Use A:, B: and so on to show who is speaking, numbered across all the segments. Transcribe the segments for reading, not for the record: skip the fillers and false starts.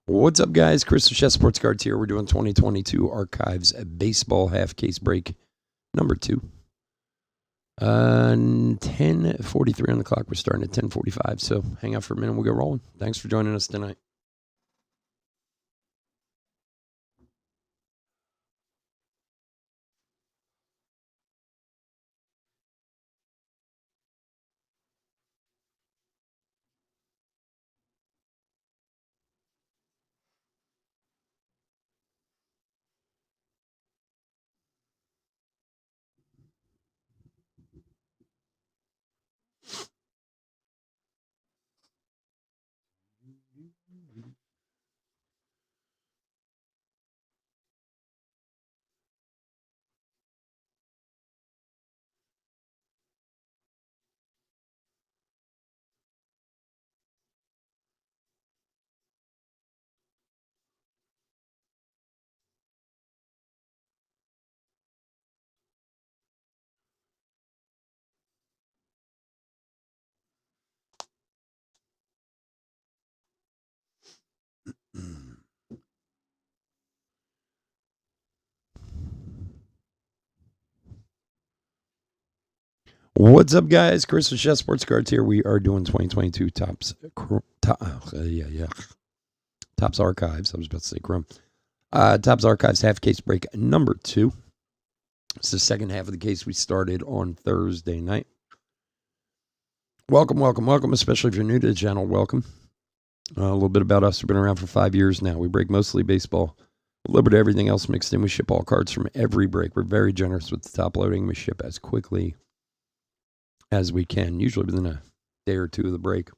A: What's up, guys? Chris with Chef Sports Cards here. We're doing 2022 Archives Baseball Half Case Break number 2. 10:43 on the clock. We're starting at 10:45, so hang out for a minute. We'll get rolling. Thanks for joining us tonight. What's up, guys? Chris with Chef Sports Cards here. We are doing 2022 Tops Archives. I was about to say Chrome. Tops Archives Half Case Break number 2. It's the second half of the case we started on Thursday night. Welcome, especially if you're new to the channel. Welcome. A little bit about us. We've been around for 5 years now. We break mostly baseball, a little bit of everything else mixed in. We ship all cards from every break. We're very generous with the top loading. We ship as quickly as we can, usually within a day or two of the break.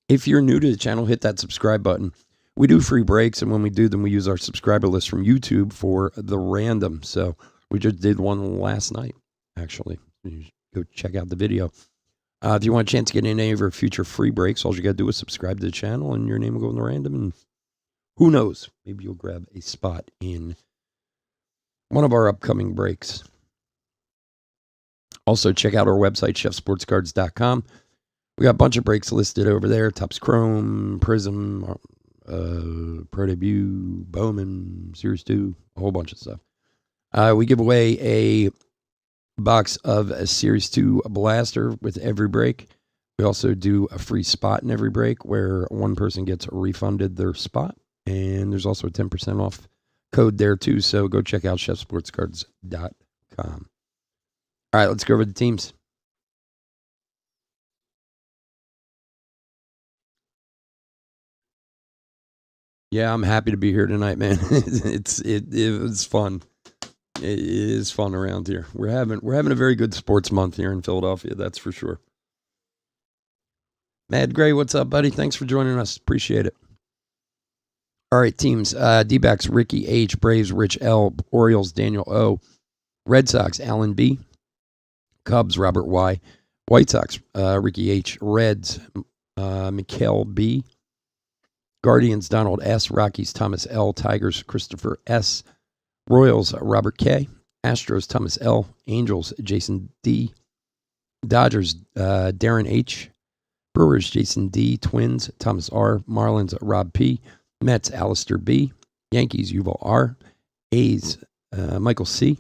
A: If you're new to the channel, hit that subscribe button. We do free breaks, and when we do them, we use our subscriber list from YouTube for the random. So we just did one last night, actually. You go check out the video. If you want a chance to get in any of our future free breaks, all you got to do is subscribe to the channel, and your name will go in the random. And who knows? Maybe you'll grab a spot in one of our upcoming breaks. Also, check out our website, chefsportscards.com. We got a bunch of breaks listed over there. Topps Chrome, Prism, Pro Debut, Bowman, Series 2, a whole bunch of stuff. We give away a box of a Series 2 Blaster with every break. We also do a free spot in every break where one person gets refunded their spot. And there's also a 10% off code there too. So go check out chefsportscards.com. All right, let's go over the teams. Yeah, I'm happy to be here tonight, man. It was fun. It is fun around here. We're having a very good sports month here in Philadelphia, that's for sure. Mad Gray, what's up, buddy? Thanks for joining us. Appreciate it. All right, teams. D-backs, Ricky H, Braves, Rich L, Orioles, Daniel O, Red Sox, Alan B, Cubs, Robert Y, White Sox, Ricky H, Reds, Mikhail B, Guardians, Donald S, Rockies, Thomas L, Tigers, Christopher S, Royals, Robert K, Astros, Thomas L, Angels, Jason D, Dodgers, Darren H, Brewers, Jason D, Twins, Thomas R, Marlins, Rob P, Mets, Alistair B, Yankees, Yuval R, A's, Michael C,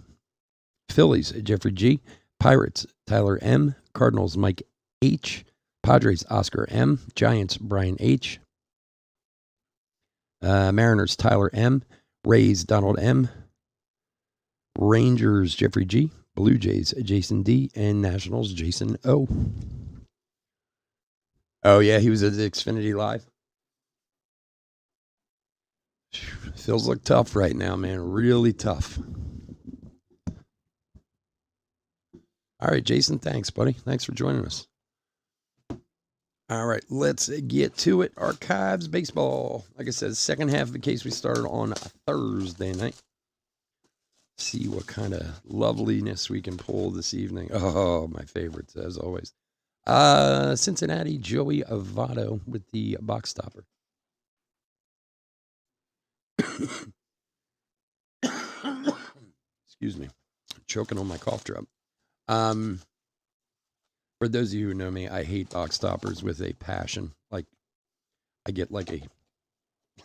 A: Phillies, Jeffrey G, Pirates, Tyler M, Cardinals, Mike H, Padres, Oscar M, Giants, Brian H, Mariners, Tyler M, Rays, Donald M, Rangers, Jeffrey G, Blue Jays, Jason D, and Nationals, Jason O. Oh, yeah, he was at the Xfinity Live. Feels like tough right now, man. Really tough. All right, Jason, thanks, buddy. Thanks for joining us. All right, let's get to it. Archives baseball. Like I said, second half of the case we started on Thursday night. See what kind of loveliness we can pull this evening. Oh, my favorites, as always. Cincinnati, Joey Avado with the box stopper. Excuse me. Choking on my cough drop. For those of you who know me, I hate box stoppers with a passion. Like, I get like a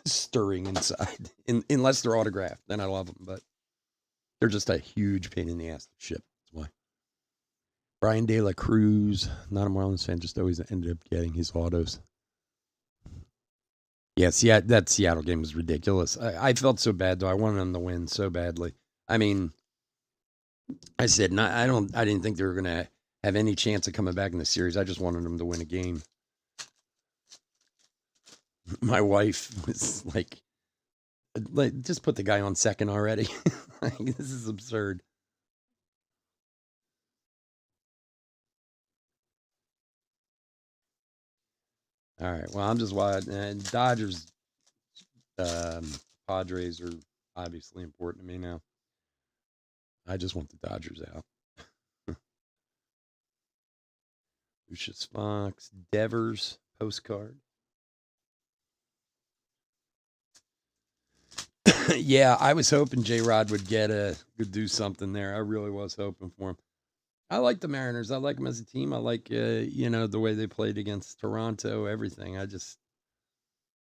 A: stirring inside. Unless they're autographed, then I love them. But they're just a huge pain in the ass to ship. That's why. Brian De La Cruz, not a Marlins fan, just always ended up getting his autos. Yes, yeah, that Seattle game was ridiculous. I felt so bad though. I wanted them to win so badly. I mean, I said I didn't think they were gonna have any chance of coming back in the series. I just wanted them to win a game. My wife was like just put the guy on second already. Like, this is absurd. All right. Well, I'm just watching. Dodgers, um, Padres are obviously important to me now. I just want the Dodgers out. Lucius Fox, Devers, postcard. Yeah, I was hoping J Rod would would do something there. I really was hoping for him. I like the Mariners. I like them as a team. I like the way they played against Toronto. Everything. I just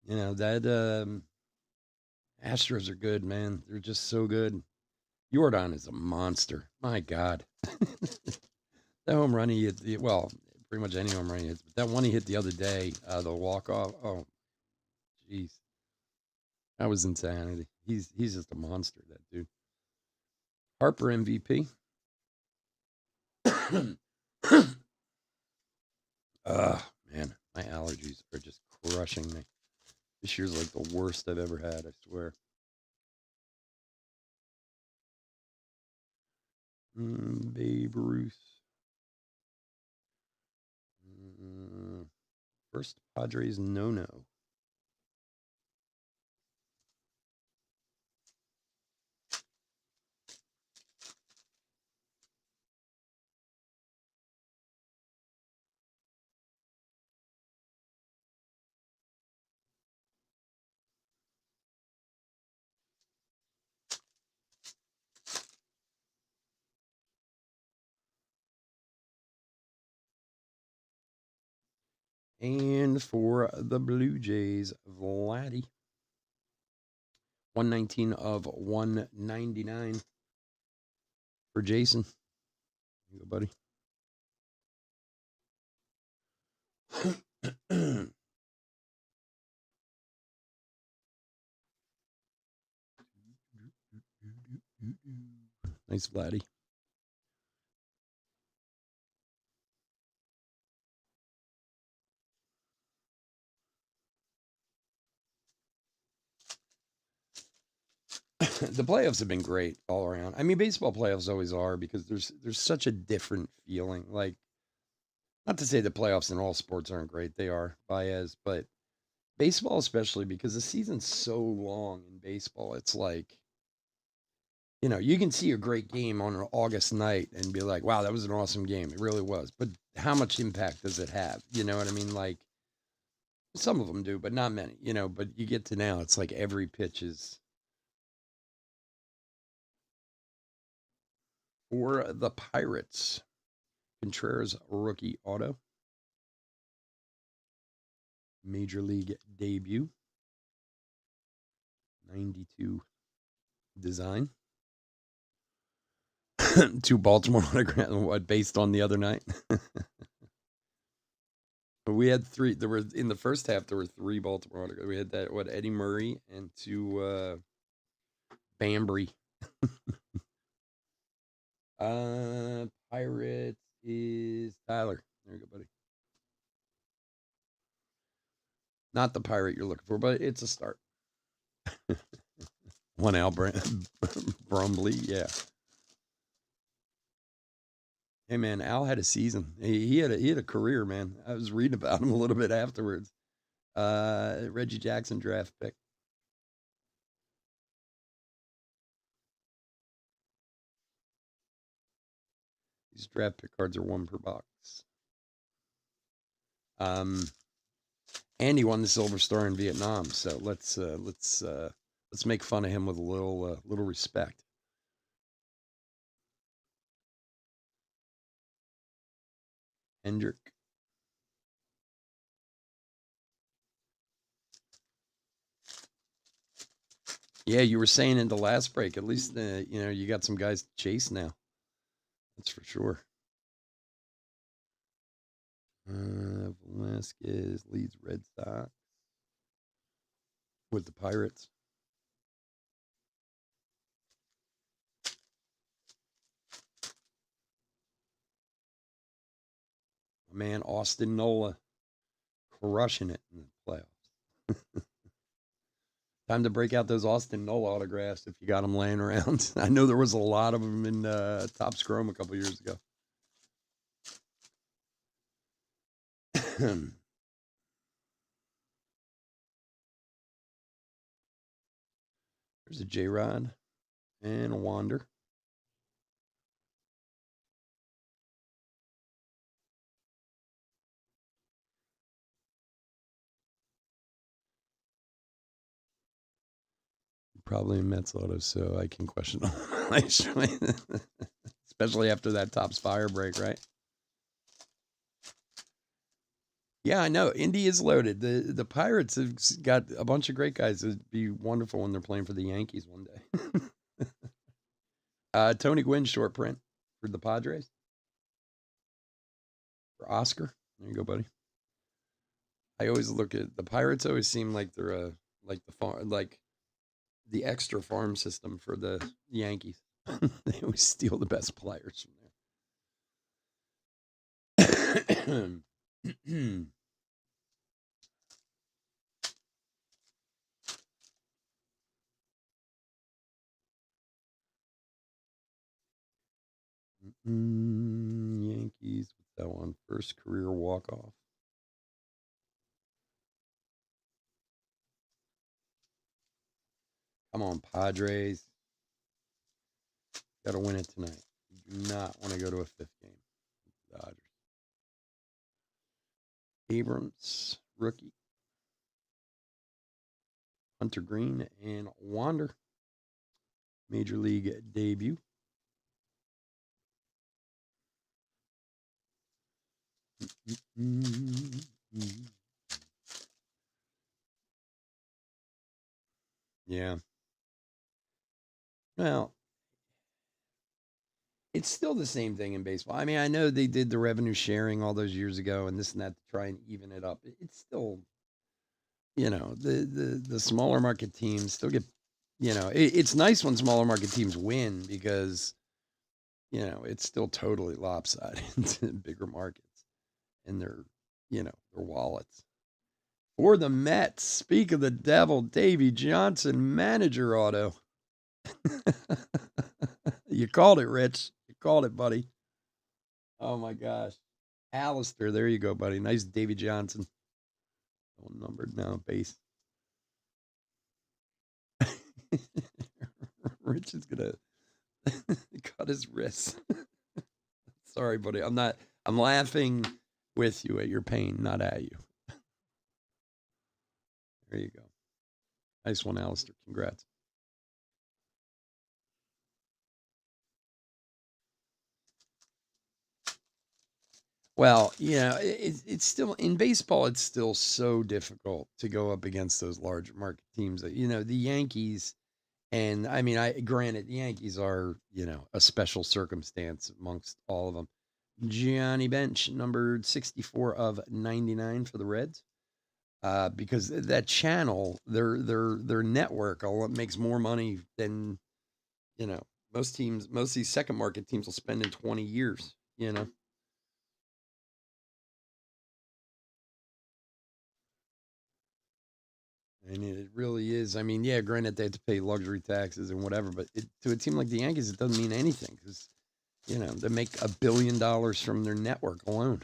A: that Astros are good, man. They're just so good. Jordan is a monster. My God, that home run he hit. Well, pretty much any home run he hits, but that one he hit the other day, the walk off. Oh, jeez, that was insanity. He's just a monster. That dude. Harper MVP. Man, my allergies are just crushing me. This year's like the worst I've ever had, I swear. Babe Ruth. First Padres no. And for the Blue Jays, Vladdy. 119 of 199 for Jason. Here you go, buddy. Nice, Vladdy. The playoffs have been great all around. I mean, baseball playoffs always are because there's such a different feeling. Like, not to say the playoffs in all sports aren't great, they are, Baez, but baseball especially because the season's so long in baseball. It's like, you can see a great game on an August night and be like, wow, that was an awesome game. It really was. But how much impact does it have? You know what I mean? Like, some of them do, but not many, but you get to now, it's like every pitch is for the Pirates. Contreras rookie auto. Major League debut. 92 design. 2 Baltimore autographs, what, based on the other night? We had 3. There were, in the first half, there were 3 Baltimore autographs. We had that, Eddie Murray and 2 Bambry. Pirates is Tyler. There you go, buddy. Not the pirate you're looking for, but it's a start. One Al Brumley, yeah. Hey man, Al had a season. He had a career, man. I was reading about him a little bit afterwards. Reggie Jackson draft pick. These draft pick cards are 1 per box. And he won the Silver Star in Vietnam, so let's make fun of him with a little respect. Hendrick. Yeah, you were saying in the last break, at least, you got some guys to chase now. That's for sure. Velasquez leads Red Sox with the Pirates. My man, Austin Nola, crushing it in the playoffs. Time to break out those Austin Nola autographs if you got them laying around. I know there was a lot of them in Topps Chrome a couple years ago. There's a J-Rod and a Wander. Probably a Mets auto, so I can question them. Especially after that Topps fire break, right? Yeah, I know. Indy is loaded. The Pirates have got a bunch of great guys. It'd be wonderful when they're playing for the Yankees one day. Tony Gwynn short print for the Padres. For Oscar. There you go, buddy. I always look at the Pirates. Always seem like they're like the extra farm system for the Yankees. They always steal the best players from there. Yankees with that one. First career walk-off. Come on, Padres. Got to win it tonight. You do not want to go to a fifth game. Dodgers. Abrams, rookie. Hunter Green and Wander. Major League debut. Yeah. Well, it's still the same thing in baseball. I mean, I know they did the revenue sharing all those years ago and this and that to try and even it up. It's still, the smaller market teams still get, it's nice when smaller market teams win because, it's still totally lopsided to bigger markets and their wallets. For the Mets, speak of the devil, Davy Johnson, manager auto. You called it, Rich. You called it, buddy. Oh my gosh. Alistair, there you go, buddy. Nice Davy Johnson. Oh, numbered now, base. Rich is gonna cut his wrist. Sorry, buddy. I'm laughing with you at your pain, not at you. There you go. Nice one, Alistair. Congrats. Well, it's still in baseball. It's still so difficult to go up against those large market teams. That the Yankees, and I mean, granted the Yankees are a special circumstance amongst all of them. Gianni Bench, numbered 64 of 99 for the Reds, because that channel, their network, makes more money than most teams. Most of these second market teams will spend in 20 years. And it really is. I mean, yeah, granted they have to pay luxury taxes and whatever, but to a team like the Yankees, it doesn't mean anything because, they make $1 billion from their network alone.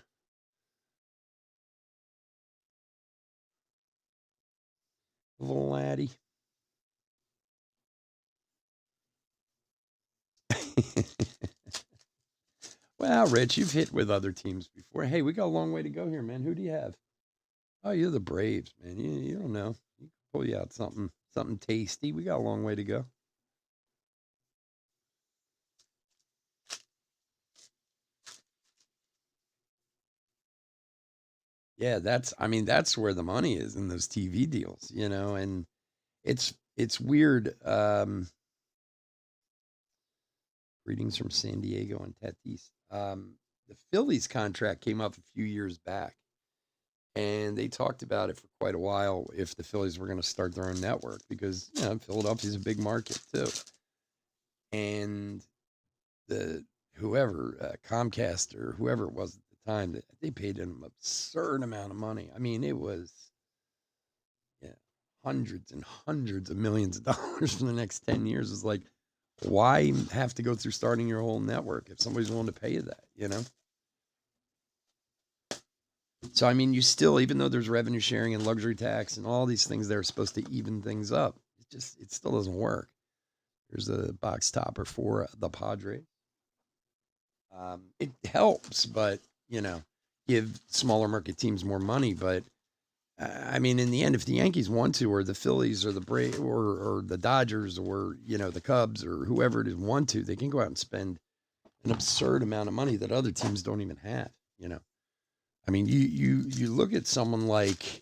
A: Vladdy. Well, Rich, you've hit with other teams before. Hey, we got a long way to go here, man. Who do you have? Oh, you're the Braves, man. You don't know. You can pull you out something tasty. We got a long way to go. Yeah, that's where the money is in those TV deals, and it's it's weird. Greetings from San Diego and Tatis. The Phillies contract came up a few years back, and they talked about it for quite a while if the Phillies were going to start their own network because Philadelphia's a big market too, and the whoever Comcast or whoever it was at the time, they paid an absurd amount of money. I mean, it was hundreds and hundreds of millions of dollars for the next 10 years. It's like, why have to go through starting your whole network if somebody's willing to pay you that? So, I mean, you still, even though there's revenue sharing and luxury tax and all these things that are supposed to even things up, it still doesn't work. There's a box topper for the Padres. It helps, but, give smaller market teams more money. But I mean, in the end, if the Yankees want to, or the Phillies, or the or the Dodgers, or the Cubs, or whoever it is want to, they can go out and spend an absurd amount of money that other teams don't even have. I mean, you look at someone like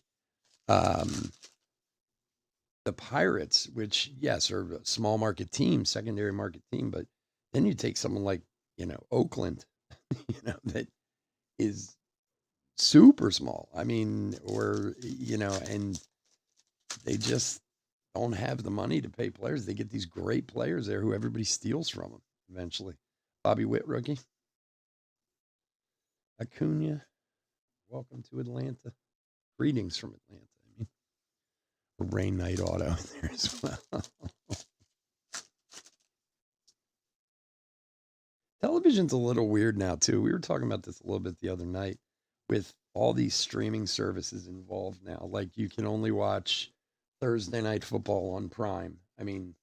A: the Pirates, which yes are a small market team, secondary market team, but then you take someone like Oakland, that is super small. I mean, or and they just don't have the money to pay players. They get these great players there who everybody steals from them eventually. Bobby Witt, rookie. Acuna, welcome to Atlanta. Greetings from Atlanta. I mean, a Rain Knight auto in there as well. Television's a little weird now, too. We were talking about this a little bit the other night with all these streaming services involved now. Like, you can only watch Thursday Night Football on Prime. I mean,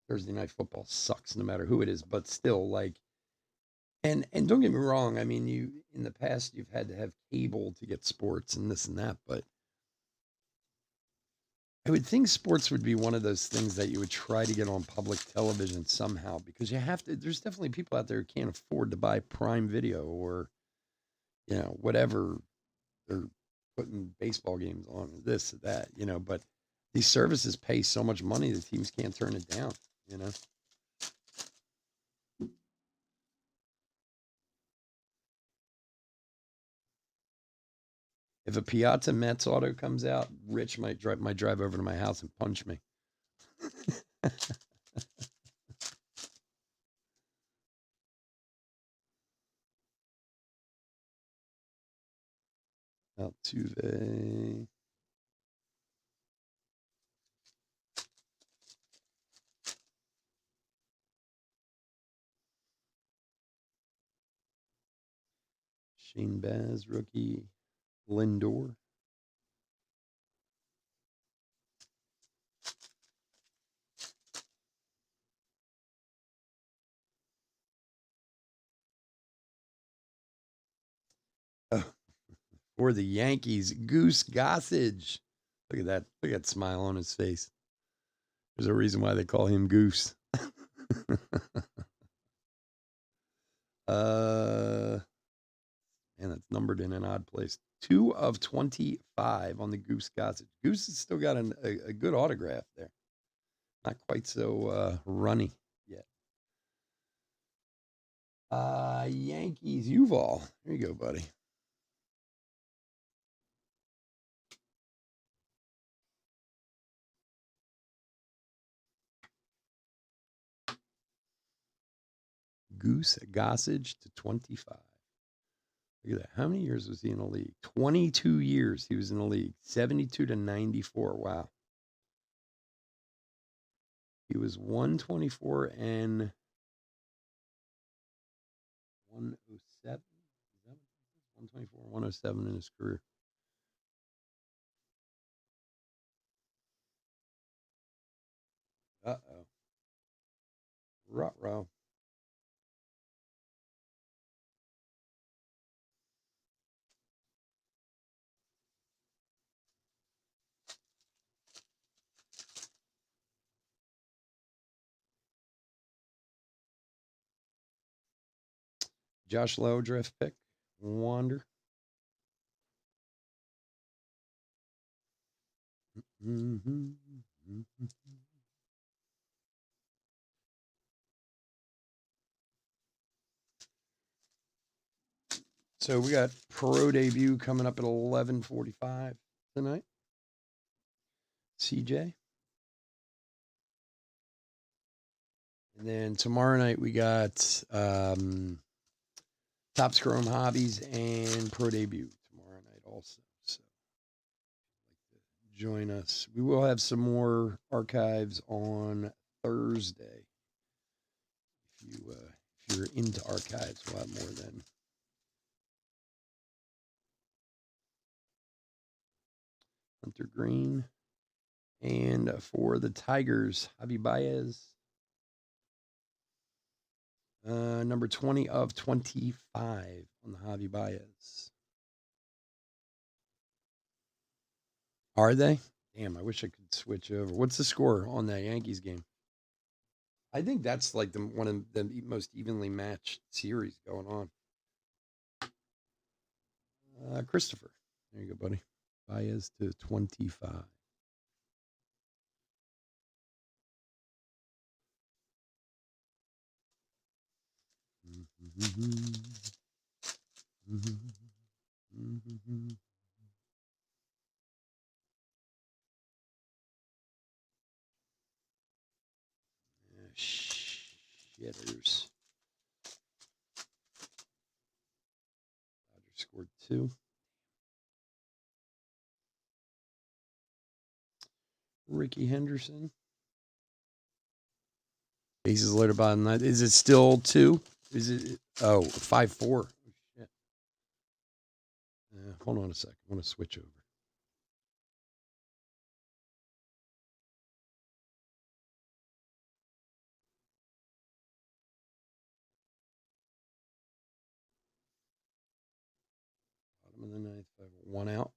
A: Thursday Night Football sucks no matter who it is, but still, like, and don't get me wrong. I mean, you in the past you've had to have cable to get sports and this and that, but I would think sports would be one of those things that you would try to get on public television somehow because you have to. There's definitely people out there who can't afford to buy Prime Video or whatever they're putting baseball games on, this or that, but these services pay so much money the teams can't turn it down. If a Piazza Mets auto comes out, Rich might drive over to my house and punch me. Altuve. Shane Baz, rookie. Lindor. Oh, for the Yankees, Goose Gossage. Look at that. Look at that smile on his face. There's a reason why they call him Goose. And that's numbered in an odd place. 2 of 25 on the Goose Gossage. Goose has still got a good autograph there. Not quite so runny yet. Yankees, Uval. There you go, buddy. Goose Gossage to 25. Look at that. How many years was he in the league? 22 years he was in the league. 72 to 94. Wow. He was 124 and 107. Is that 124 and 107 in his career? Uh-oh. Ruh-roh. Josh Lowe, draft pick. Wander. Mm-hmm. So we got pro debut coming up at 11:45 tonight. CJ. And then tomorrow night we got Top Scrum Hobbies and Pro Debut tomorrow night also. So join us. We will have some more archives on Thursday. If you're into archives, we'll have more then. Hunter Green. And for the Tigers, Javi Baez. Number 20 of 25 on the Javi Baez. Are they? Damn, I wish I could switch over. What's the score on that Yankees game? I think that's like one of the most evenly matched series going on. Christopher. There you go, buddy. Baez to 25. Shitters. Dodgers scored 2. Ricky Henderson. Bases loaded bottom line. Is it still 2? Is it 5-4? Oh, shit. Hold on a sec. I want to switch over. Bottom of the ninth, 1 out.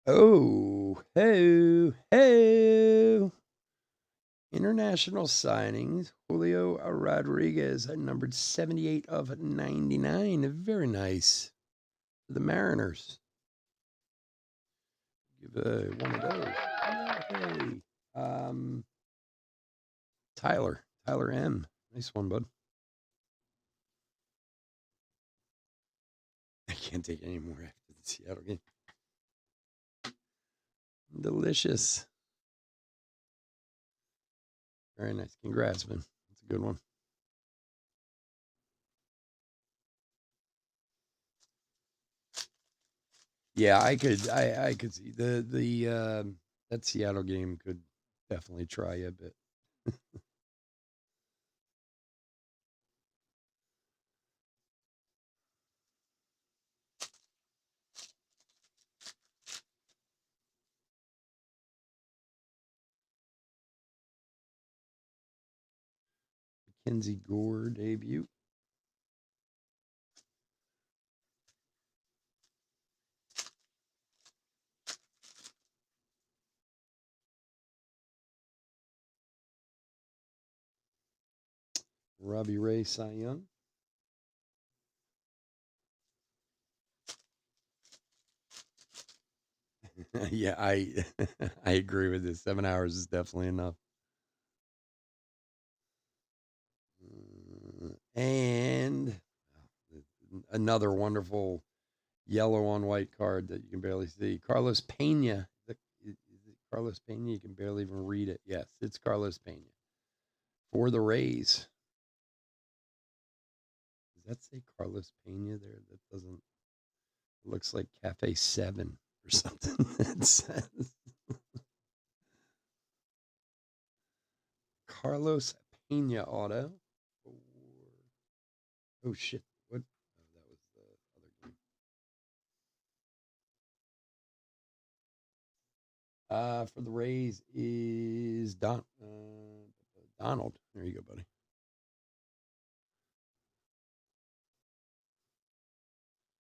A: Oh, hey. International signings. Julio Rodriguez numbered 78 of 99. Very nice. The Mariners. Give one of those. Hey. Tyler M. Nice one, bud. I can't take any more after the Seattle game. Delicious. Very nice. Congrats, man. That's a good one. Yeah, I could see the that Seattle game could definitely try you a bit. Mackenzie Gore debut. Robbie Ray Cy Young. Yeah, I I agree with this. 7 hours is definitely enough. And another wonderful yellow on white card that you can barely see. Carlos Pena. Is it Carlos Pena? You can barely even read it. Yes, it's Carlos Pena for the Rays. Does that say Carlos Pena there? That doesn't. It looks like Cafe 7 or something. It says Carlos Pena auto. Oh shit! What? Oh, that was the other game. For the Rays is Donald. There you go, buddy.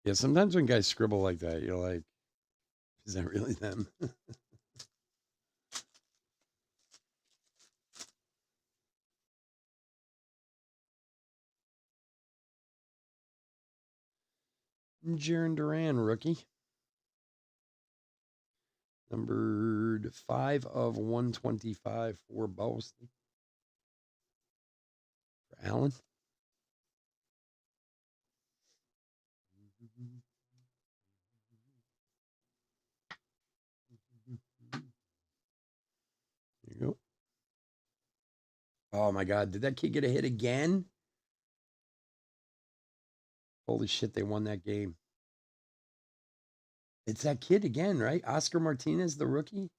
A: Yeah, sometimes when guys scribble like that, you're like, is that really them? Jaron Duran, rookie. Numbered 5 of 125 for Boston. For Allen. There you go. Oh my God. Did that kid get a hit again? Holy shit, they won that game. It's that kid again, right? Oscar Martinez, the rookie.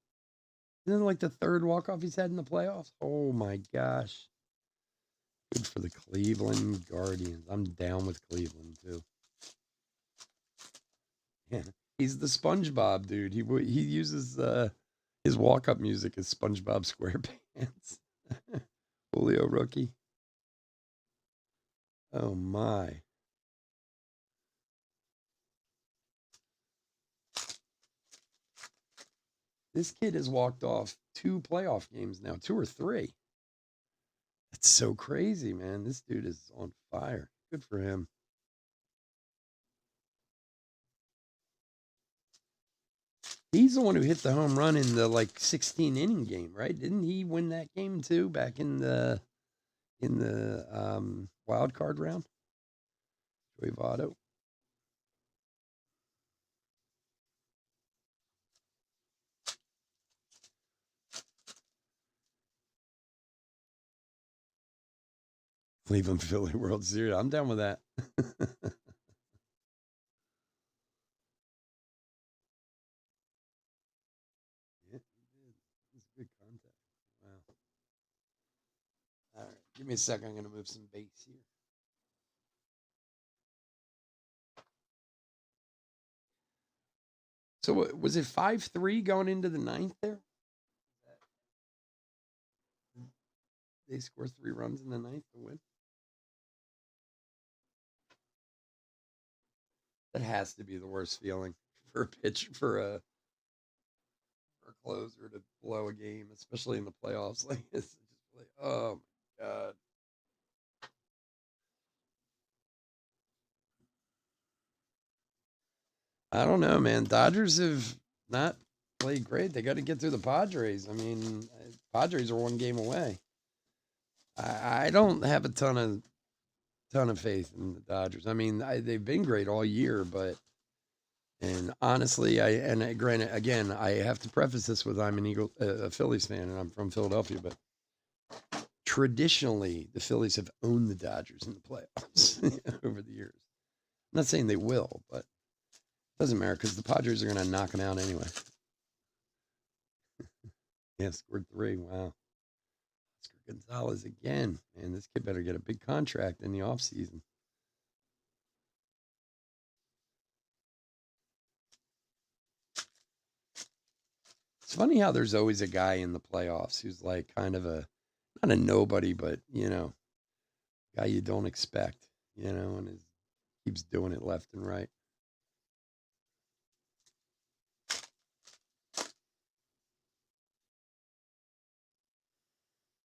A: Isn't it like the third walk-off he's had in the playoffs? Oh my gosh. Good for the Cleveland Guardians. I'm down with Cleveland too. Yeah, he's the SpongeBob dude. He uses his walk-up music as SpongeBob SquarePants. Julio rookie. Oh my. This kid has walked off 2 playoff games now, 2 or 3. That's so crazy, man. This dude is on fire. Good for him. He's the one who hit the home run in the like 16 inning game, right? Didn't he win that game too back in the wild card round? Joey Votto. Cleveland Philly World Series. I'm down with that. Yeah, he did. It was a good contact. Wow. All right. Give me a second. I'm going to move some base here. So was it 5-3 going into the ninth there? They score 3 runs in the ninth to win. That has to be the worst feeling for a pitcher, for a closer to blow a game, especially in the playoffs. Like it's just like, oh my god. I don't know, man. Dodgers have not played great. They got to get through the Padres. I mean, Padres are 1 game away. I don't have a ton of faith in the Dodgers. I mean, they've been great all year, but and honestly, granted, again, I have to preface this with I'm a Phillies fan, and I'm from Philadelphia, but traditionally the Phillies have owned the Dodgers in the playoffs over the years. I'm not saying they will, but it doesn't matter because the Padres are going to knock them out anyway. Yeah, scored 3. Wow. Oscar Gonzalez again. Man, this kid better get a big contract in the offseason. It's funny how there's always a guy in the playoffs who's like kind of not a nobody, but, guy you don't expect, and keeps doing it left and right.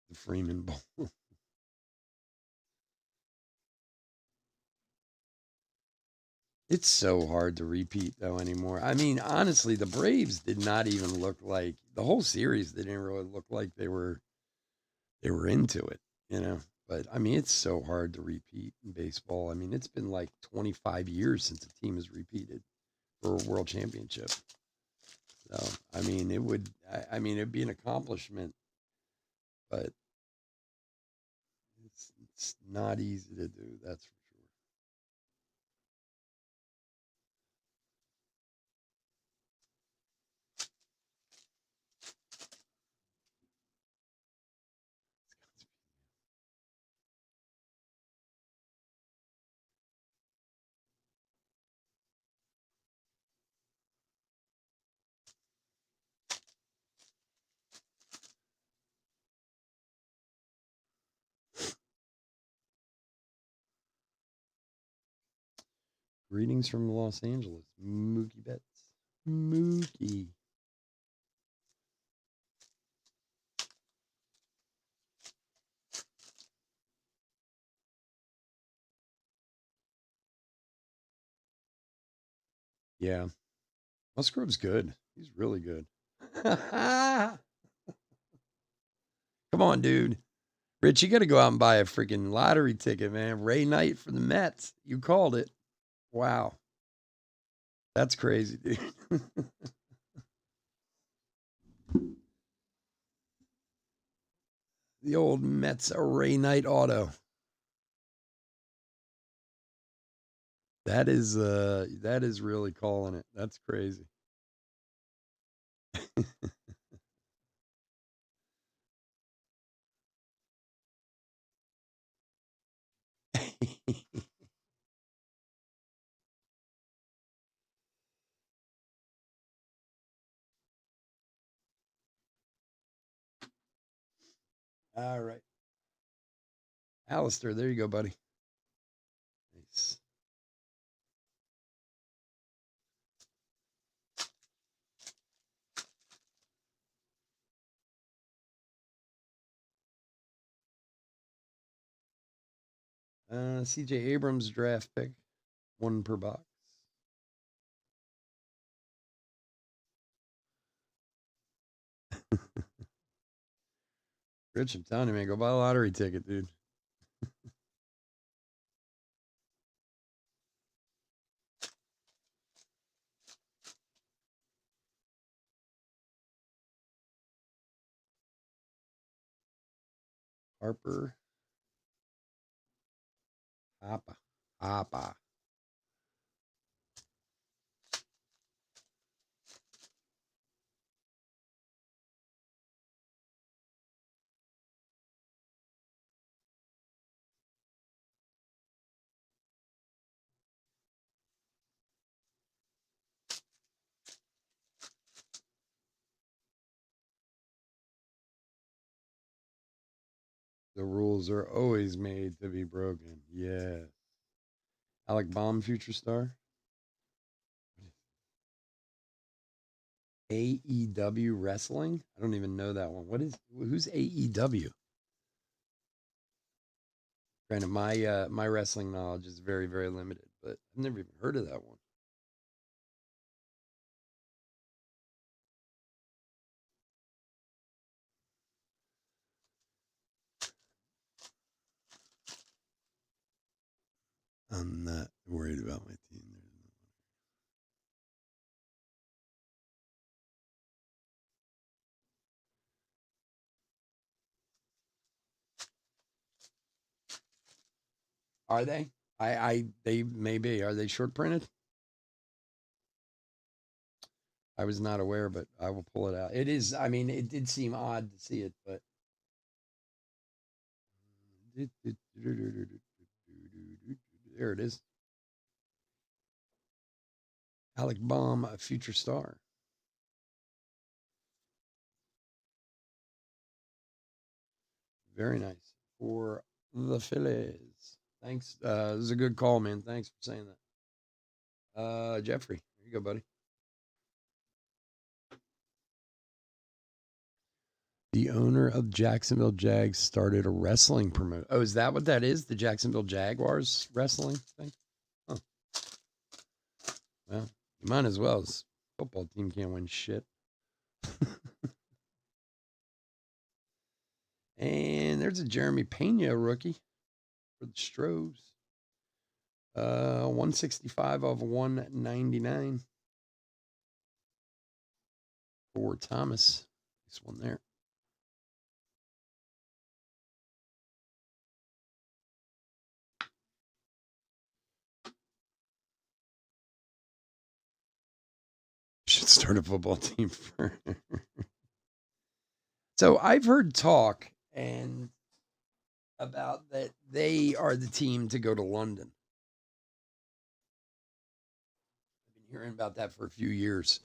A: The Freeman Bowl. It's so hard to repeat though anymore. I mean, honestly, the Braves did not even look like the whole series. They didn't really look like they were into it. But I mean, it's so hard to repeat in baseball. I mean, it's been like 25 years since a team has repeated for a world championship. So, I mean, it'd be an accomplishment, but it's not easy to do. That's for sure. Greetings from Los Angeles, Mookie Betts. Mookie. Yeah. Musgrove's good. He's really good. Come on, dude. Rich, you got to go out and buy a freaking lottery ticket, man. Ray Knight for the Mets. You called it. Wow. That's crazy, dude. The old Mets Ray Knight auto. That is really calling it. That's crazy. All right. Alistair, there you go, buddy. Nice. CJ Abrams draft pick, 1 per box. Rich, I'm telling you, man, go buy a lottery ticket, dude. Harper. Hoppa. The rules are always made to be broken. Yeah. Alec Baum, future star. AEW wrestling? I don't even know that one. Who's AEW? Granted, my wrestling knowledge is very, very limited, but I've never even heard of that one. I'm not worried about my team. Are they? They may be. Are they short printed? I was not aware, but I will pull it out. It is. I mean, it did seem odd to see it, but there it is. Alec Baum, a future star. Very nice for the Phillies. Thanks. This is a good call, man. Thanks for saying that. Jeffrey, here you go, buddy. The owner of Jacksonville Jags started a wrestling promote. Oh, is that what that is? The Jacksonville Jaguars wrestling thing? Huh. Well, you might as well. This football team can't win shit. And there's a Jeremy Pena rookie for the Stros. 165 of 199 for Thomas. This one there. Should start a football team for. So I've heard talk and about that they are the team to go to London. I've been hearing about that for a few years.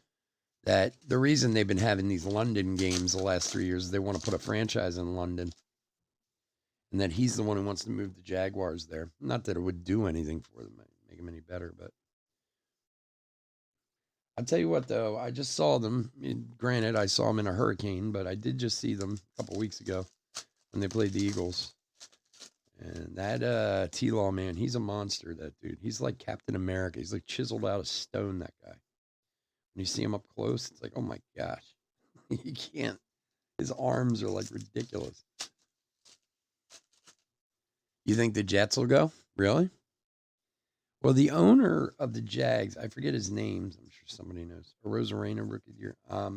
A: That the reason they've been having these London games the last 3 years is they want to put a franchise in London. And that he's the one who wants to move the Jaguars there. Not that it would do anything for them, make them any better, but I'll tell you what, though, I just saw them. Granted, I saw them in a hurricane, but I did just see them a couple weeks ago when they played the Eagles. And that T-Law, man, he's a monster, that dude. He's like Captain America. He's like chiseled out of stone, that guy. When you see him up close, it's like, oh my gosh. You can't. His arms are like ridiculous. You think the Jets will go? Really? Well, the owner of the Jags, I forget his name. I'm sure somebody knows. Rosarena, rookie of the year. I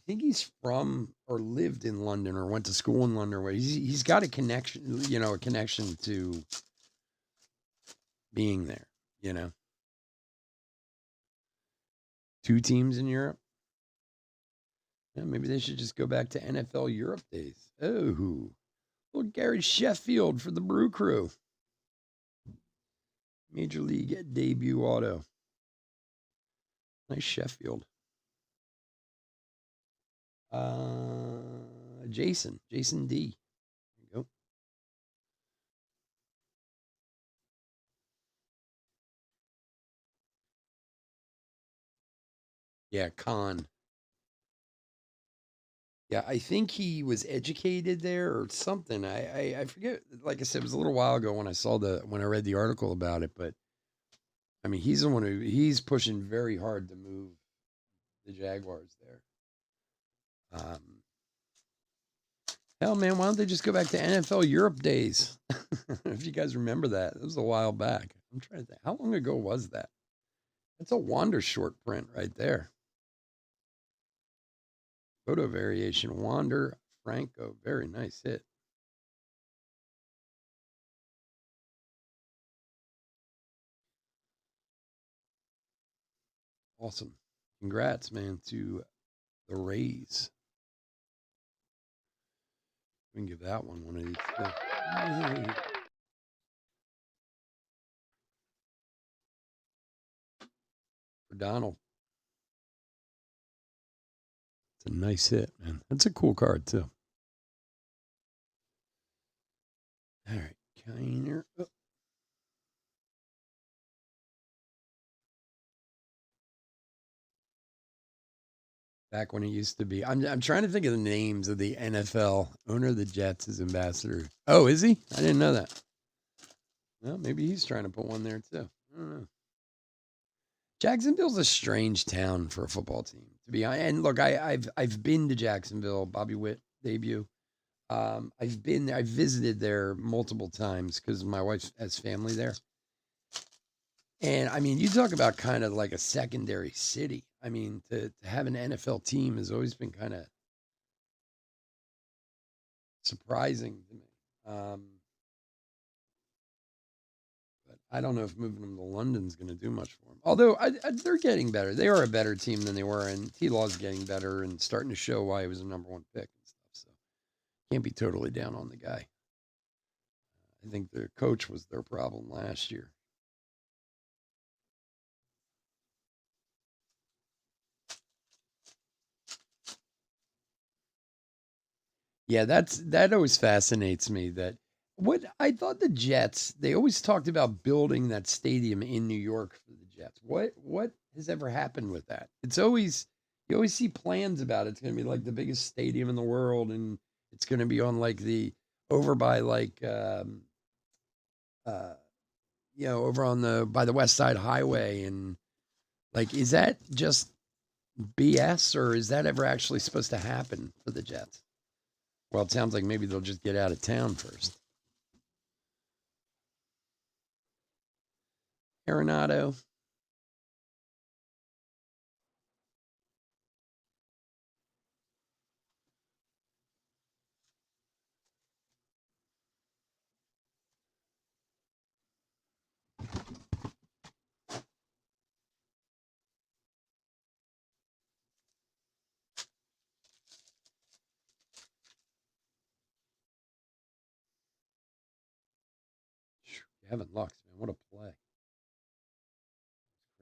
A: think he's from or lived in London or went to school in London. Where he's got a connection, a connection to being there. You know, 2 teams in Europe. Yeah, maybe they should just go back to NFL Europe days. Oh, little Gary Sheffield for the Brew Crew. Major League debut auto. Nice Sheffield. Jason D. There you go. Yeah, Khan. Yeah, I think he was educated there or something. I forget. Like I said, it was a little while ago when I read the article about it. But I mean, he's the one he's pushing very hard to move the Jaguars there. Hell, man, why don't they just go back to NFL Europe days? If you guys remember that, it was a while back. I'm trying to think, how long ago was that? That's a Wander short print right there. Photo variation, Wander Franco, very nice hit. Awesome. Congrats, man, to the Rays. We can give that one of these. For Donald. It's a nice hit, man. That's a cool card, too. All right. Kiner. Oh. Back when it used to be. I'm trying to think of the names of the NFL. Owner of the Jets is ambassador. Oh, is he? I didn't know that. Well, maybe he's trying to put one there, too. I don't know. Jacksonville's a strange town for a football team, to be honest. And look, I've been to Jacksonville, Bobby Witt debut. I've been there. I've visited there multiple times because my wife has family there. And I mean, you talk about kind of like a secondary city. I mean, to have an NFL team has always been kind of surprising to me. But I don't know if moving them to London is going to do much for them. Although they're getting better. They are a better team than they were, and T-Law's getting better and starting to show why he was a number 1 pick and stuff. So can't be totally down on the guy. I think their coach was their problem last year. Yeah, that always fascinates me. That what I thought the Jets, they always talked about building that stadium in New York for the Jets. What has ever happened with that? It's always you always see plans about it. It's going to be like the biggest stadium in the world, and it's going to be on like the over by like uh over on the by the West Side Highway, and like is that just BS or is that ever actually supposed to happen for the Jets? Well, it sounds like maybe they'll just get out of town first. Arenado. Kevin Lux, man, what a play. It's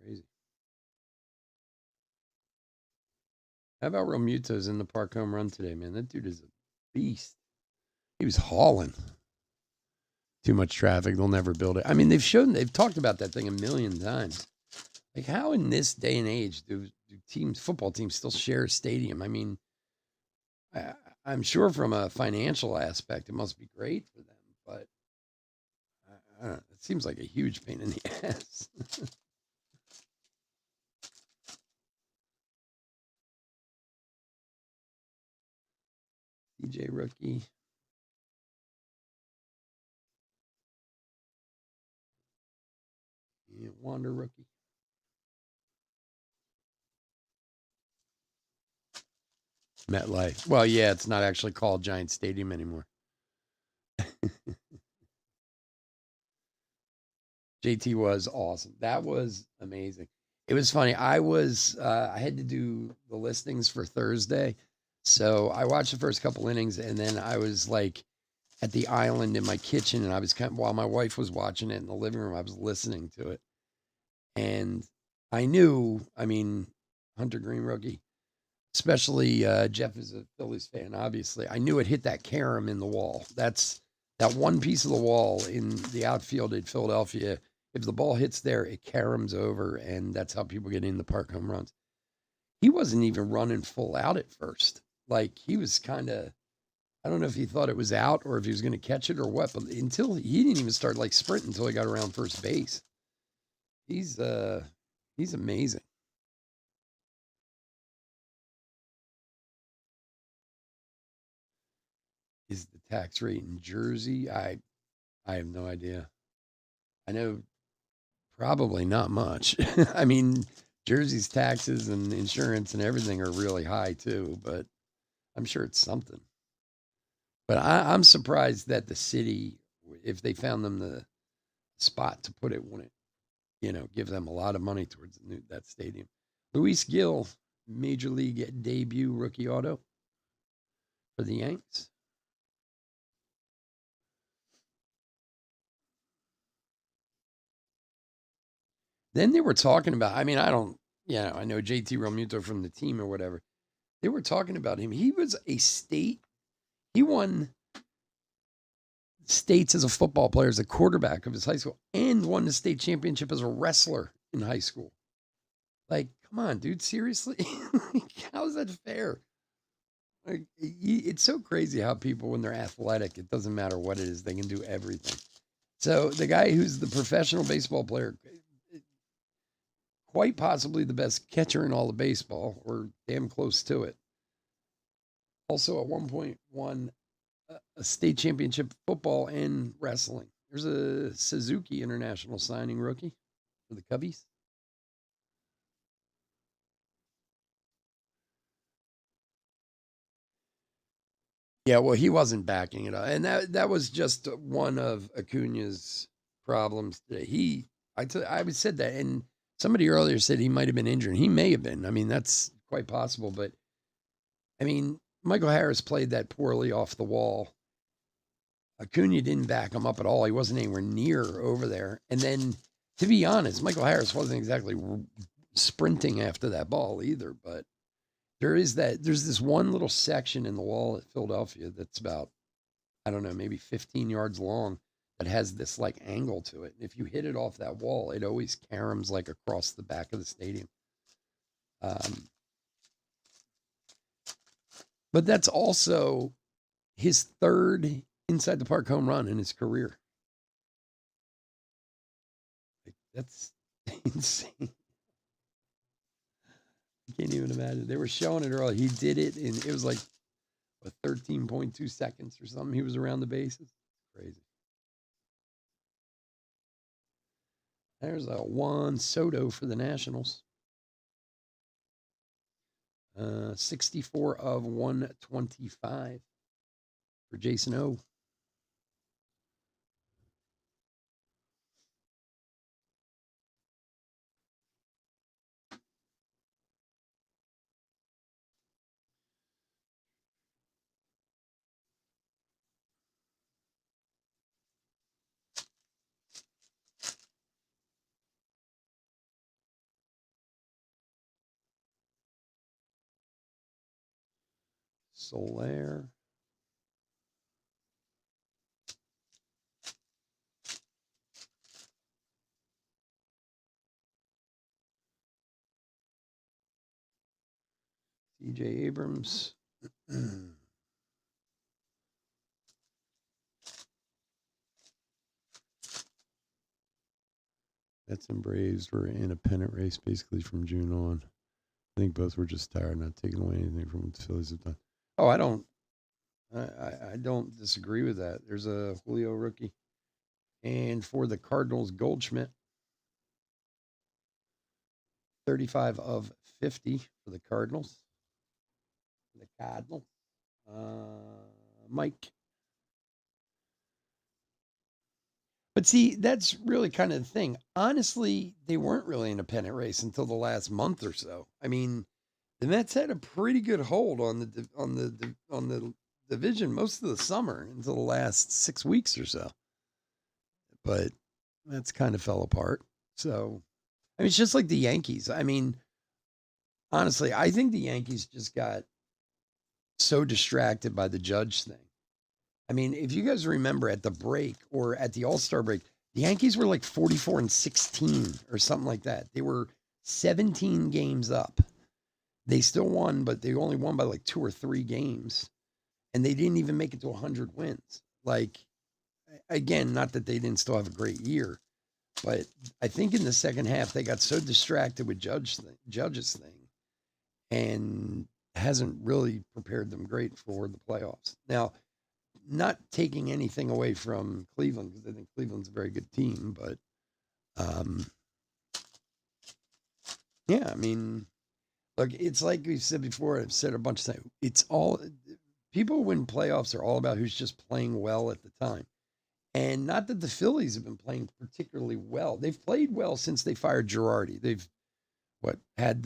A: crazy. How about Realmuto's in the park home run today, man? That dude is a beast. He was hauling. Too much traffic. They'll never build it. I mean, they've talked about that thing a million times. Like, how in this day and age do football teams still share a stadium? I mean, I'm sure from a financial aspect, it must be great for them, but I don't know, it seems like a huge pain in the ass. TJ rookie. Yeah, Wander rookie. MetLife. Well, yeah, it's not actually called Giant Stadium anymore. JT was awesome. That was amazing. It was funny. I had to do the listings for Thursday. So I watched the first couple innings and then I was like at the island in my kitchen and I was while my wife was watching it in the living room, I was listening to it. And I knew, Hunter Green rookie, especially Jeff is a Phillies fan, obviously. I knew it hit that carom in the wall. That's that one piece of the wall in the outfield at Philadelphia. If the ball hits there, it caroms over, and that's how people get in the park home runs. He wasn't even running full out at first. Like he was kind of, I don't know if he thought it was out or if he was going to catch it or what, but until he didn't even start like sprinting until he got around first base. He's amazing. Is the tax rate in Jersey? I have no idea. I know probably not much. I mean, Jersey's taxes and insurance and everything are really high too, but I'm sure it's something. But I'm surprised that the city, if they found them the spot to put it, wouldn't give them a lot of money towards that stadium. Luis Gil, Major League debut rookie auto for the Yanks. Then they were talking about, I don't, I know JT Realmuto from the team or whatever. They were talking about him. He was he won states as a football player, as a quarterback of his high school, and won the state championship as a wrestler in high school. Like, come on, dude, seriously? How is that fair? Like, it's so crazy how people, when they're athletic, it doesn't matter what it is, they can do everything. So the guy who's the professional baseball player, quite possibly the best catcher in all of baseball, or damn close to it. Also, at one point, won a state championship football and wrestling. There's a Suzuki International signing rookie for the Cubbies. Yeah, well, he wasn't backing it up, and that was just one of Acuna's problems. I said that, and somebody earlier said he might have been injured. He may have been. I mean, that's quite possible, but I mean, Michael Harris played that poorly off the wall. Acuna didn't back him up at all. He wasn't anywhere near over there. And then, to be honest, Michael Harris wasn't exactly sprinting after that ball either. But there's this one little section in the wall at Philadelphia that's about, I don't know, maybe 15 yards long that has this like angle to it. And if you hit it off that wall, it always caroms like across the back of the stadium. But that's also his third inside the park home run in his career. Like, that's insane. I can't even imagine. They were showing it earlier. He did it, and it was like 13.2 seconds or something. He was around the bases. Crazy. There's a Juan Soto for the Nationals. 64 of 125 for Jason O. Soler. CJ Abrams. Mets and Braves were in a pennant race basically from June on. I think both were just tired, not taking away anything from what the Phillies have done. Oh, I don't I don't disagree with that. There's a Julio rookie. And for the Cardinals, Goldschmidt, 35 of 50 for the Cardinals. The Cardinals. Mike. But see, that's really kind of the thing. Honestly, they weren't really in a pennant race until the last month or so. I mean, the Mets had a pretty good hold on the division most of the summer until the last 6 weeks or so. But that's kind of fell apart. So, I mean, it's just like the Yankees. I mean, honestly, I think the Yankees just got so distracted by the Judge thing. I mean, if you guys remember at the break or at the All-Star break, the Yankees were like 44 and 16 or something like that. They were 17 games up. They still won, but they only won by like 2 or 3 games. And they didn't even make it to 100 wins. Like, again, not that they didn't still have a great year, but I think in the second half, they got so distracted with Judge's thing and hasn't really prepared them great for the playoffs. Now, not taking anything away from Cleveland because I think Cleveland's a very good team, but yeah, I mean, look, it's like we've said before. I've said a bunch of times. It's all people win playoffs are all about who's just playing well at the time, and not that the Phillies have been playing particularly well. They've played well since they fired Girardi. They've had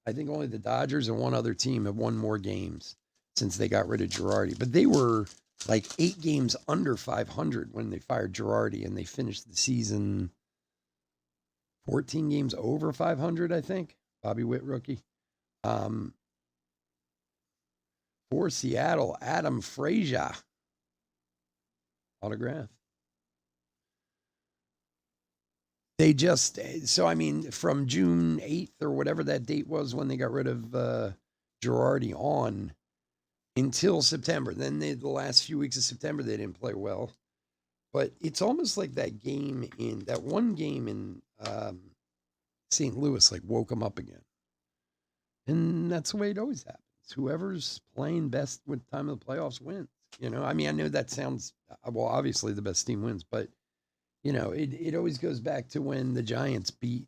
A: I think only the Dodgers and one other team have won more games since they got rid of Girardi, but they were like 8 games under 500 when they fired Girardi, and they finished the season 14 games over 500, I think. Bobby Witt rookie. For Seattle, Adam Frazier autograph. They just, so I mean, from June 8th or whatever that date was when they got rid of Girardi on until September. Then the last few weeks of September, they didn't play well. But it's almost like that one game in St. Louis, like woke them up again. And that's the way it always happens. Whoever's playing best with time of the playoffs wins. You know, I mean, I know that sounds, well, obviously the best team wins, but, you know, it always goes back to when the Giants beat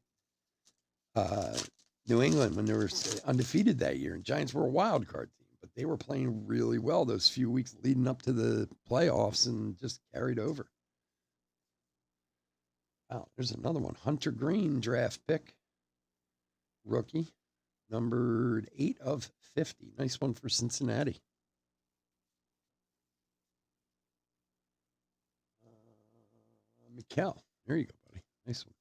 A: New England when they were undefeated that year. And Giants were a wild card team, but they were playing really well those few weeks leading up to the playoffs and just carried over. Wow, there's another one. Hunter Green draft pick, rookie, numbered 8 of 50. Nice one for Cincinnati. Mikel, there you go, buddy. Nice one.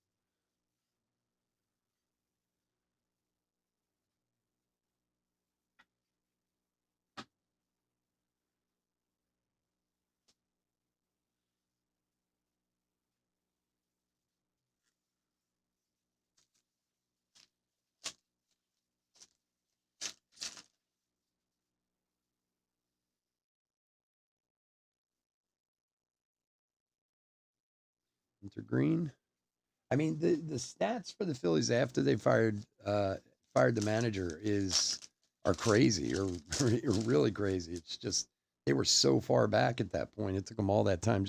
A: Hunter Green. I mean, the stats for the Phillies after they fired the manager are crazy or really crazy. It's just they were so far back at that point. It took them all that time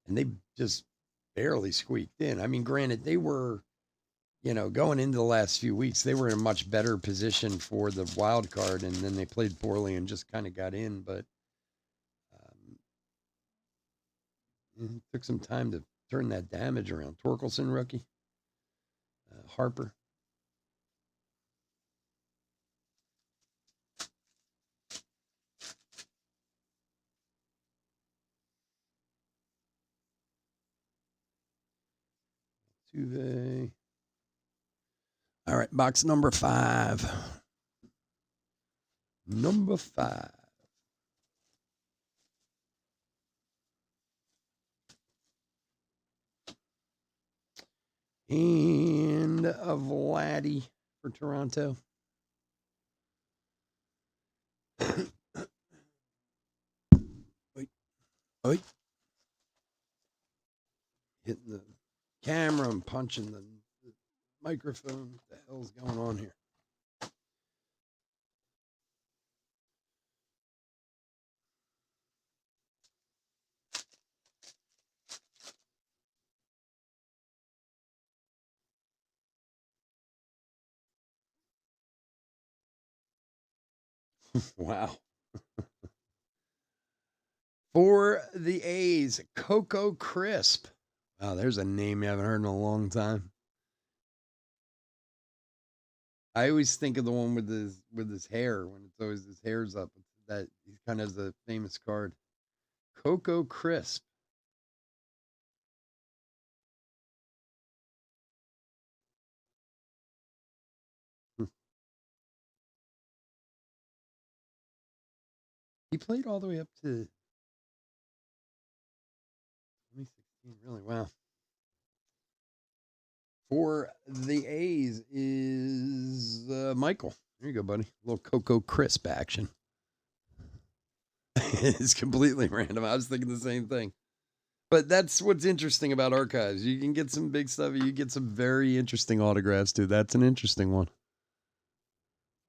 A: and they just barely squeaked in. I mean, granted, they were, you know, going into the last few weeks, they were in a much better position for the wild card, and then they played poorly and just kind of got in. But it took some time to turn that damage around. Torkelson rookie, Harper. Tuve. All right, box number 5. Number 5. And a Vladdy for Toronto. Wait. Hitting the camera and punching the microphone. What the hell's going on here? Wow. For the A's, Coco Crisp. Wow, there's a name you haven't heard in a long time. I always think of the one with his hair when it's always his hair's up. That he kind of has a famous card. Coco Crisp. He played all the way up to 2016. Really? Wow. For the A's is Michael. There you go, buddy. A little Coco Crisp action. It's completely random. I was thinking the same thing. But that's what's interesting about archives. You can get some big stuff. You get some very interesting autographs too. That's an interesting one.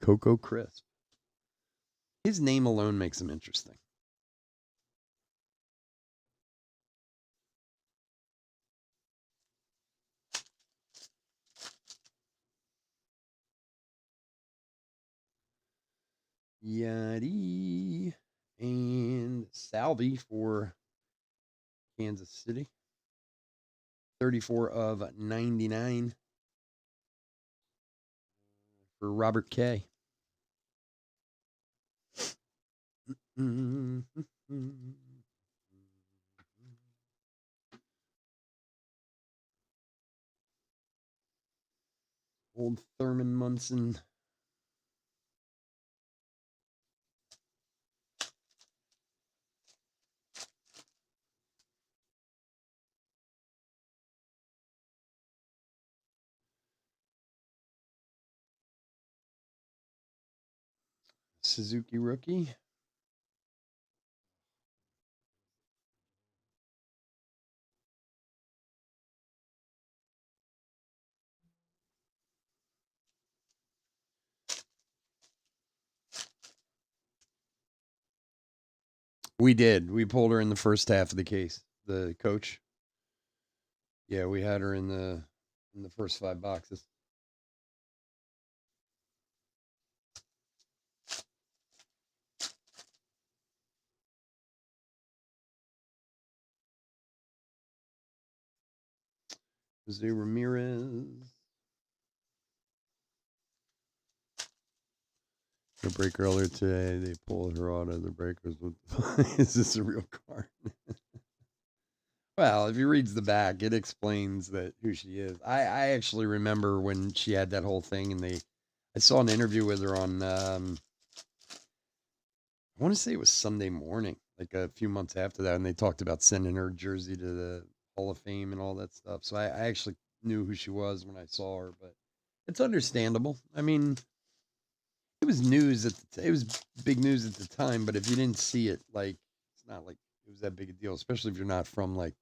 A: Coco Crisp. His name alone makes him interesting. Yadi and Salvi for Kansas City. 34 of 99 for Robert K. Old Thurman Munson. Suzuki rookie. We did. We pulled her in the first half of the case. The coach. Yeah, we had her in the first 5 boxes. Jose Ramirez. The break earlier today, they pulled her out of the breakers. With is this a real card? Well, if you reads the back, it explains that who she is. I actually remember when she had that whole thing, and I saw an interview with her on. I want to say it was Sunday morning, like a few months after that, and they talked about sending her jersey to the Hall of Fame and all that stuff. So I actually knew who she was when I saw her, but it's understandable. I mean, it was news it was big news at the time, but if you didn't see it, like it's not like it was that big a deal, especially if you're not from like,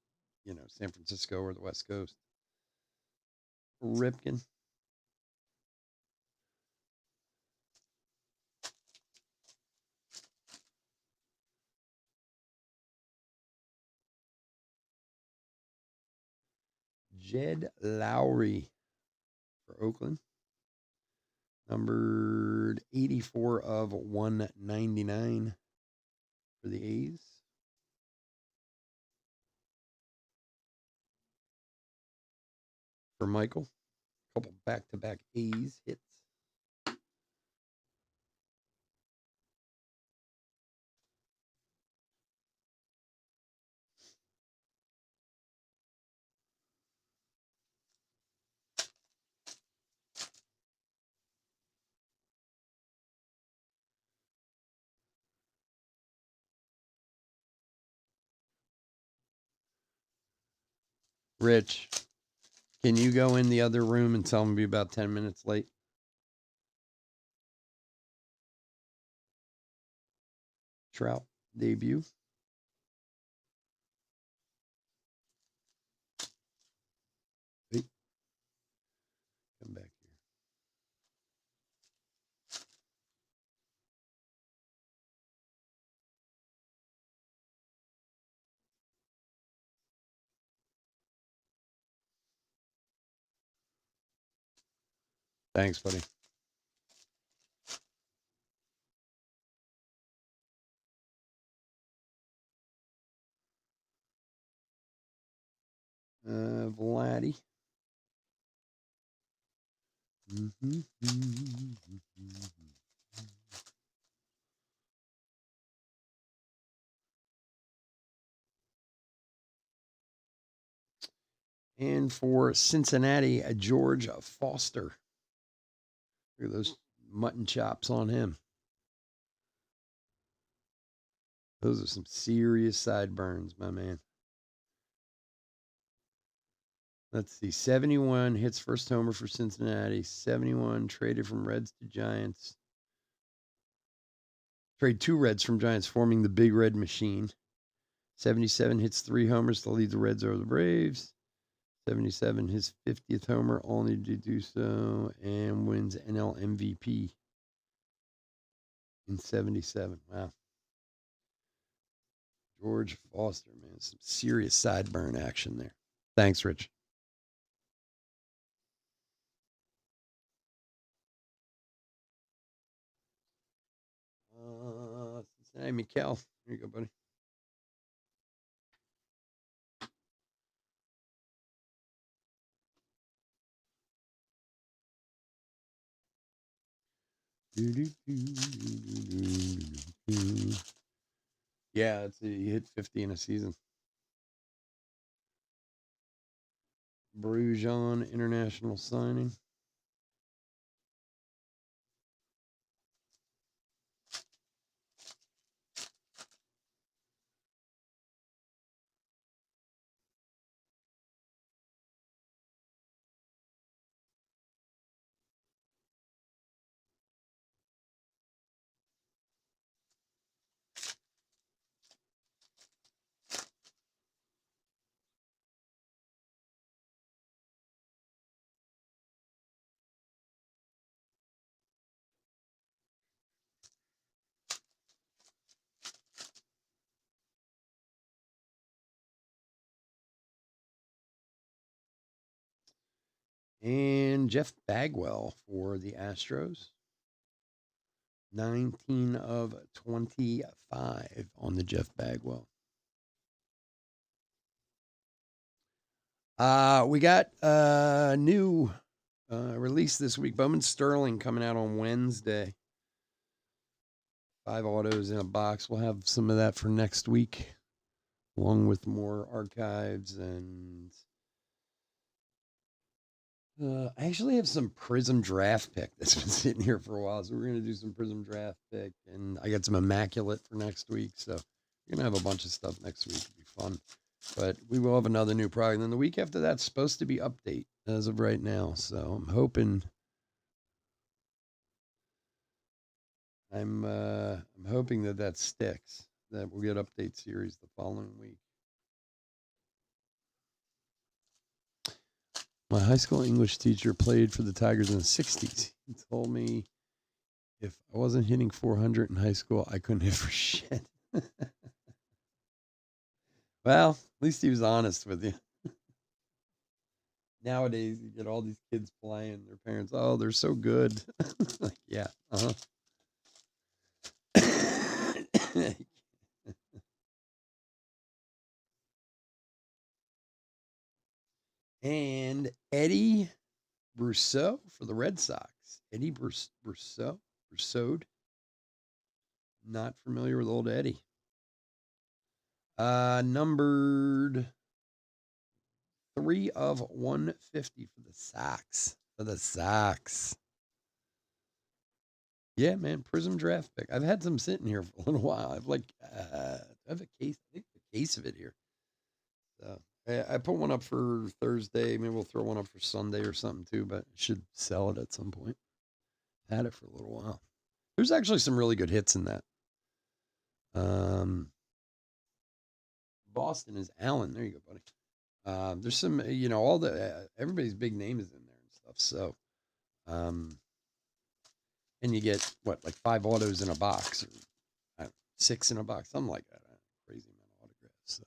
A: San Francisco or the West Coast. Ripken. Jed Lowry for Oakland. Numbered 84 of 199 for the A's. For Michael, a couple back-to-back A's hits. Rich, can you go in the other room and tell him to be about 10 minutes late? Trout debut. Wait, come back here. Thanks, buddy. Vladdy. And for Cincinnati, George Foster. Look at those mutton chops on him. Those are some serious sideburns, my man. Let's see. 71 hits first homer for Cincinnati. 71 traded from Reds to Giants. Trade 2 Reds from Giants, forming the Big Red Machine. 77 hits 3 homers to lead the Reds over the Braves. 77 his 50th homer, only to do so, and wins NL MVP in 77. Wow. George Foster, man, some serious sideburn action there. Thanks, Rich. Cincinnati, Mikel. Here you go, buddy. Yeah, he hit 50 in a season. Brujon international signing. And Jeff Bagwell for the Astros. 19 of 25 on the Jeff Bagwell. We got a new release this week. Bowman Sterling coming out on Wednesday. 5 autos in a box. We'll have some of that for next week, along with more archives. And I actually have some Prism draft pick that's been sitting here for a while. So we're going to do some Prism draft pick. And I got some Immaculate for next week. So we're going to have a bunch of stuff next week. It'll be fun. But we will have another new product. And then the week after that's supposed to be Update as of right now. So I'm hoping that sticks, that we'll get Update series the following week. My high school English teacher played for the Tigers in the 60s. He told me if I wasn't hitting 400 in high school, I couldn't hit for shit. Well, at least he was honest with you. Nowadays, you get all these kids playing, their parents, oh, they're so good. Like, yeah, And Eddie Brousseau for the Red Sox. Eddie Brousseau. Not familiar with old Eddie. Numbered 3 of 150 for the Sox. Yeah, man, Prism draft pick. I've had some sitting here for a little while. I have a case. I think a case of it here. So I put one up for Thursday. Maybe we'll throw one up for Sunday or something too. But I should sell it at some point. Had it for a little while. There's actually some really good hits in that. Boston is Allen. There you go, buddy. There's some, all everybody's big name is in there and stuff. So, and you get like 5 autos in a box, or 6 in a box, something like that. Crazy amount of autographs.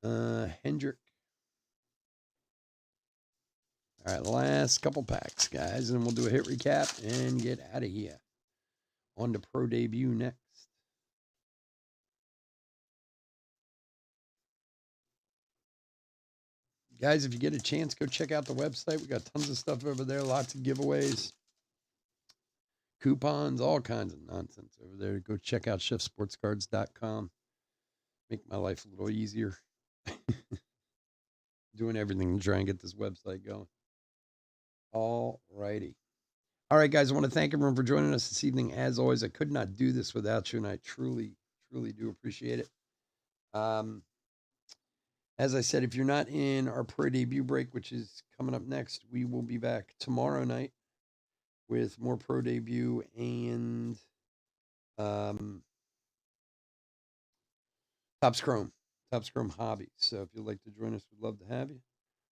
A: So, Hendrick. All right, last couple packs, guys, and we'll do a hit recap and get out of here. On to Pro Debut next. Guys, if you get a chance, go check out the website. We got tons of stuff over there, lots of giveaways, coupons, all kinds of nonsense over there. Go check out chefsportscards.com. Make my life a little easier. Doing everything to try and get this website going. All righty. All right, guys, I want to thank everyone for joining us this evening. As always, I could not do this without you, and I truly, truly do appreciate it. As I said, if you're not in our pro debut break, which is coming up next, we will be back tomorrow night with more pro debut and Topps Chrome hobbies. So if you'd like to join us, we'd love to have you.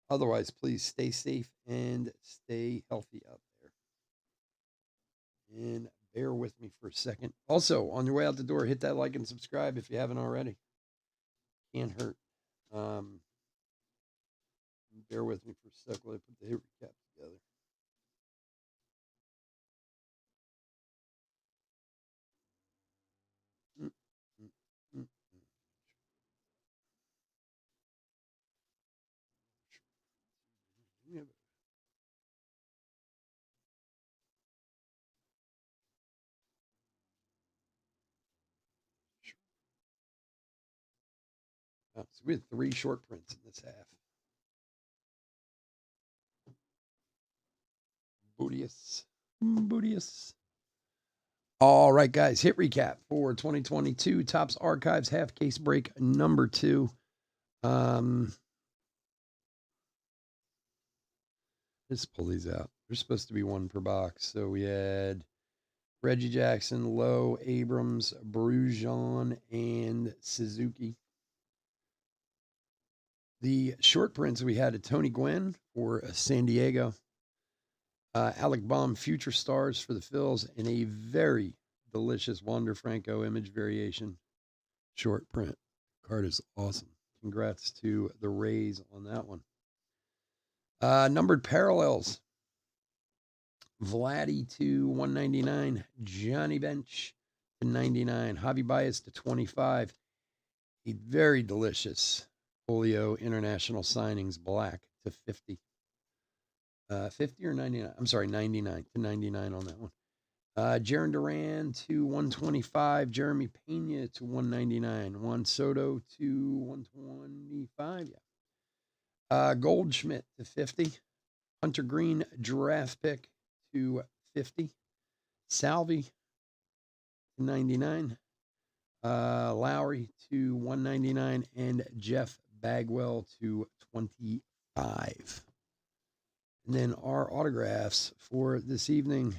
A: Otherwise, please stay safe and stay healthy out there. And bear with me for a second. Also, on your way out the door, hit that like and subscribe if you haven't already. Can't hurt. Bear with me for a sec while I put the hit recap together. So we had 3 short prints in this half. Bootius. All right, guys, hit recap for 2022 Topps Archives half case break number 2. Let's pull these out. There's supposed to be 1 per box. So we had Reggie Jackson, Lowe, Abrams, Brujon, and Suzuki. The short prints we had a Tony Gwynn for San Diego, Alec Baum Future Stars for the Phils, and a very delicious Wander Franco image variation short print. Card is awesome. Congrats to the Rays on that one. Numbered parallels. Vladdy to 199. Johnny Bench to 99. Javi Baez to 25. A very delicious Julio International Signings Black to 50. 50 or 99? I'm sorry, 99 to 99 on that one. Jarren Duran to 125. Jeremy Pena to 199. Juan Soto to 125. Yeah. Goldschmidt to 50. Hunter Green draft pick to 50. Salvi to 99. Lowry to 199. And Jeff Bagwell to 25. And then our autographs for this evening.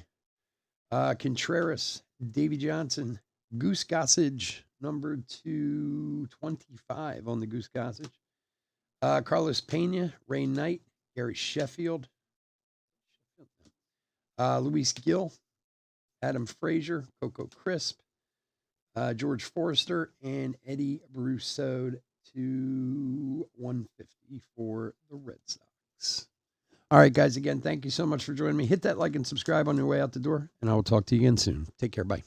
A: Contreras, Davy Johnson, Goose Gossage, numbered to 25 on the Goose Gossage. Carlos Pena, Ray Knight, Gary Sheffield, Luis Gill, Adam Frazier, Coco Crisp, George Forrester, and Eddie Brousseau to 150 for the Red Sox. All right, guys, again, thank you so much for joining me. Hit that like and subscribe on your way out the door, and I will talk to you again soon. Take care. Bye.